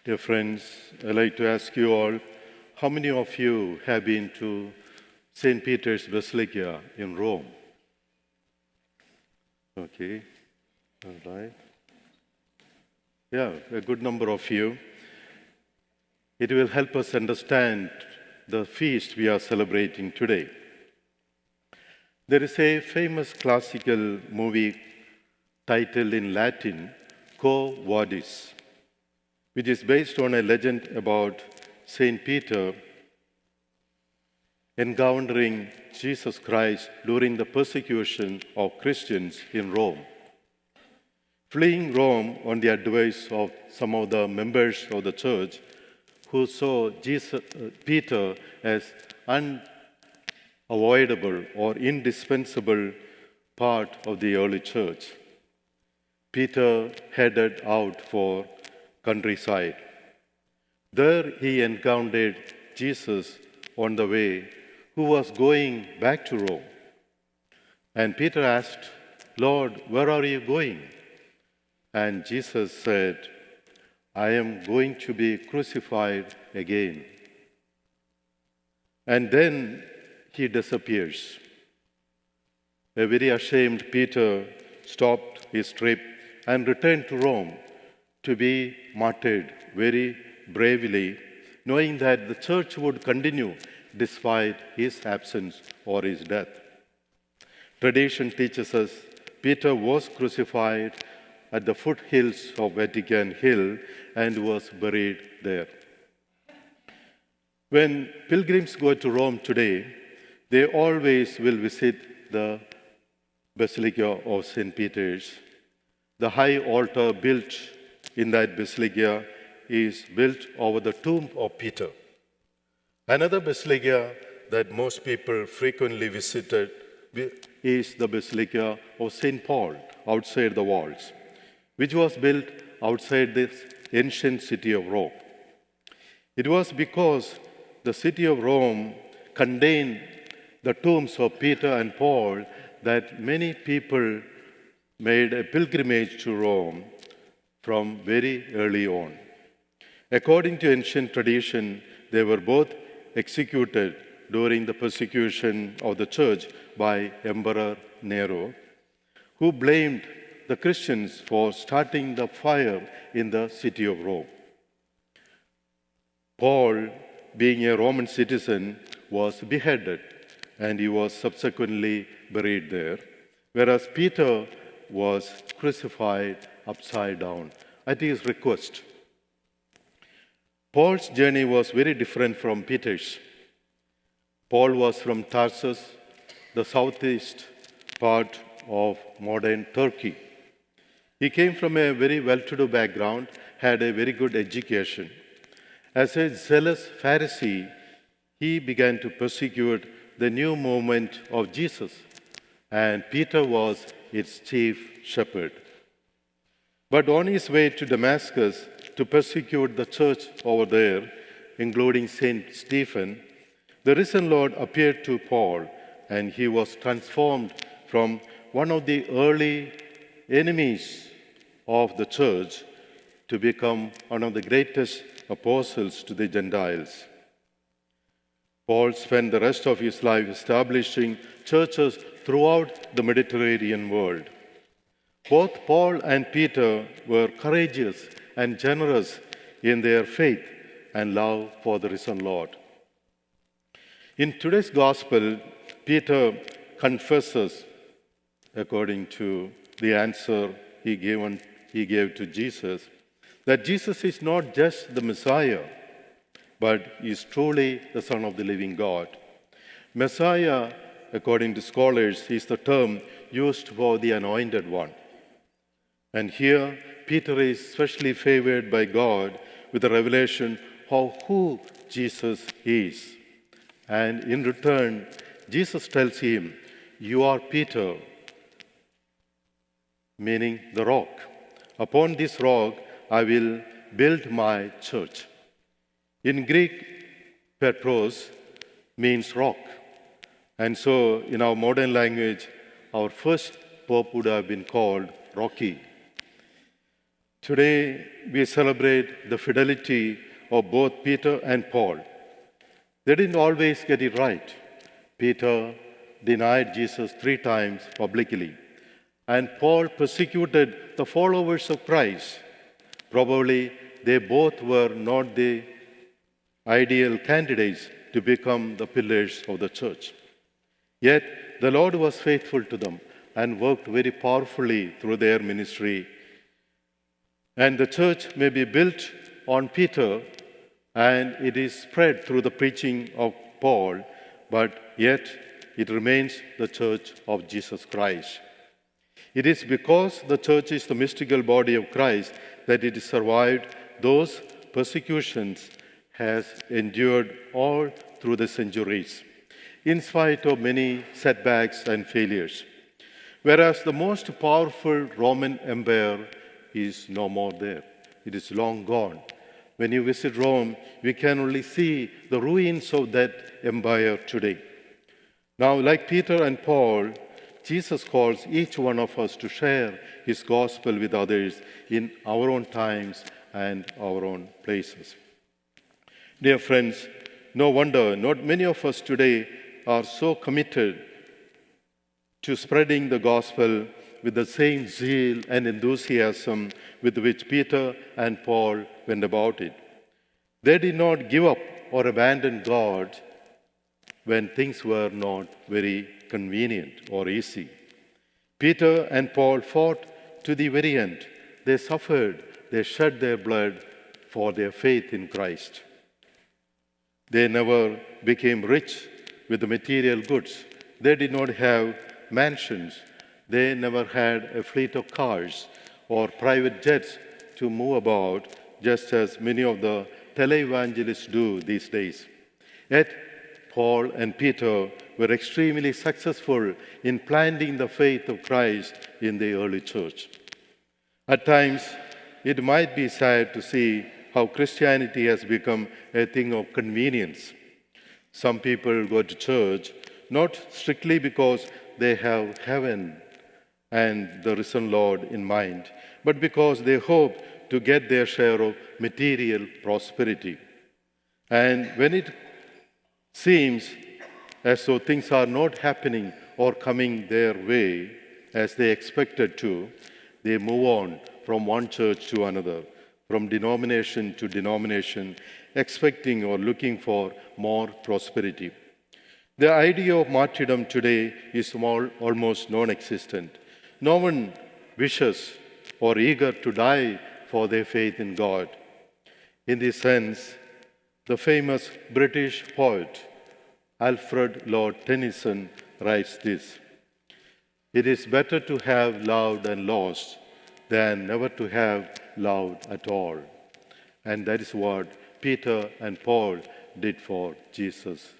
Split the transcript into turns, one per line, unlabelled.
Dear friends, I'd like to ask you all, how many of you have been to St. Peter's Basilica in Rome? Okay, all right. Yeah, a good number of you. It will help us understand the feast we are celebrating today. There is a famous classical movie titled in Latin, Quo Vadis, which is based on a legend about St. Peter encountering Jesus Christ during the persecution of Christians in Rome. Fleeing Rome on the advice of some of the members of the church who saw Peter as unavoidable or indispensable part of the early church, Peter headed out for countryside. There he encountered Jesus on the way, who was going back to Rome. And Peter asked, "Lord, where are you going?" And Jesus said, "I am going to be crucified again." And then he disappears. A very ashamed Peter stopped his trip and returned to Rome to be martyred very bravely, knowing that the church would continue despite his absence or his death. Tradition teaches us Peter was crucified at the foothills of Vatican Hill and was buried there. When pilgrims go to Rome today, they always will visit the Basilica of St. Peter's. The high altar built in that basilica is built over the tomb of Peter. Another basilica that most people frequently visited is the Basilica of St. Paul outside the walls, which was built outside this ancient city of Rome. It was because the city of Rome contained the tombs of Peter and Paul that many people made a pilgrimage to Rome from very early on. According to ancient tradition, they were both executed during the persecution of the church by Emperor Nero, who blamed the Christians for starting the fire in the city of Rome. Paul, being a Roman citizen, was beheaded and he was subsequently buried there, whereas Peter was crucified upside down at his request. Paul's journey was very different from Peter's. Paul was from Tarsus, the southeast part of modern Turkey. He came from a very well-to-do background, had a very good education. As a zealous Pharisee, he began to persecute the new movement of Jesus, and Peter was its chief shepherd. But on his way to Damascus to persecute the church over there, including St. Stephen, the risen Lord appeared to Paul, and he was transformed from one of the early enemies of the church to become one of the greatest apostles to the Gentiles. Paul spent the rest of his life establishing churches throughout the Mediterranean world. Both Paul and Peter were courageous and generous in their faith and love for the risen Lord. In today's gospel, Peter confesses, according to the answer he gave to Jesus, that Jesus is not just the Messiah, but is truly the Son of the living God. Messiah, according to scholars, is the term used for the anointed one. And here, Peter is especially favored by God with a revelation of who Jesus is. And in return, Jesus tells him, "You are Peter," meaning the rock. "Upon this rock I will build my church." In Greek, Petros means rock. And so in our modern language, our first pope would have been called Rocky. Today, we celebrate the fidelity of both Peter and Paul. They didn't always get it right. Peter denied Jesus 3 times publicly, and Paul persecuted the followers of Christ. Probably they both were not the ideal candidates to become the pillars of the church. Yet the Lord was faithful to them and worked very powerfully through their ministry. And the church may be built on Peter and it is spread through the preaching of Paul, but yet it remains the church of Jesus Christ. It is because the church is the mystical body of Christ that it has survived those persecutions, has endured all through the centuries, in spite of many setbacks and failures. Whereas the most powerful Roman Empire is no more there. It is long gone. When you visit Rome, you can only see the ruins of that empire today. Now, like Peter and Paul, Jesus calls each one of us to share his gospel with others in our own times and our own places. Dear friends, no wonder not many of us today are so committed to spreading the gospel with the same zeal and enthusiasm with which Peter and Paul went about it. They did not give up or abandon God when things were not very convenient or easy. Peter and Paul fought to the very end. They suffered, they shed their blood for their faith in Christ. They never became rich with the material goods. They did not have mansions. They never had a fleet of cars or private jets to move about, just as many of the televangelists do these days. Yet, Paul and Peter were extremely successful in planting the faith of Christ in the early church. At times, it might be sad to see how Christianity has become a thing of convenience. Some people go to church not strictly because they have heaven and the risen Lord in mind, but because they hope to get their share of material prosperity. And when it seems as though things are not happening or coming their way as they expected to, they move on from one church to another, from denomination to denomination, expecting or looking for more prosperity. The idea of martyrdom today is almost non-existent. No one wishes or eager to die for their faith in God. In this sense, the famous British poet Alfred Lord Tennyson writes this: "It is better to have loved and lost than never to have loved at all." And that is what Peter and Paul did for Jesus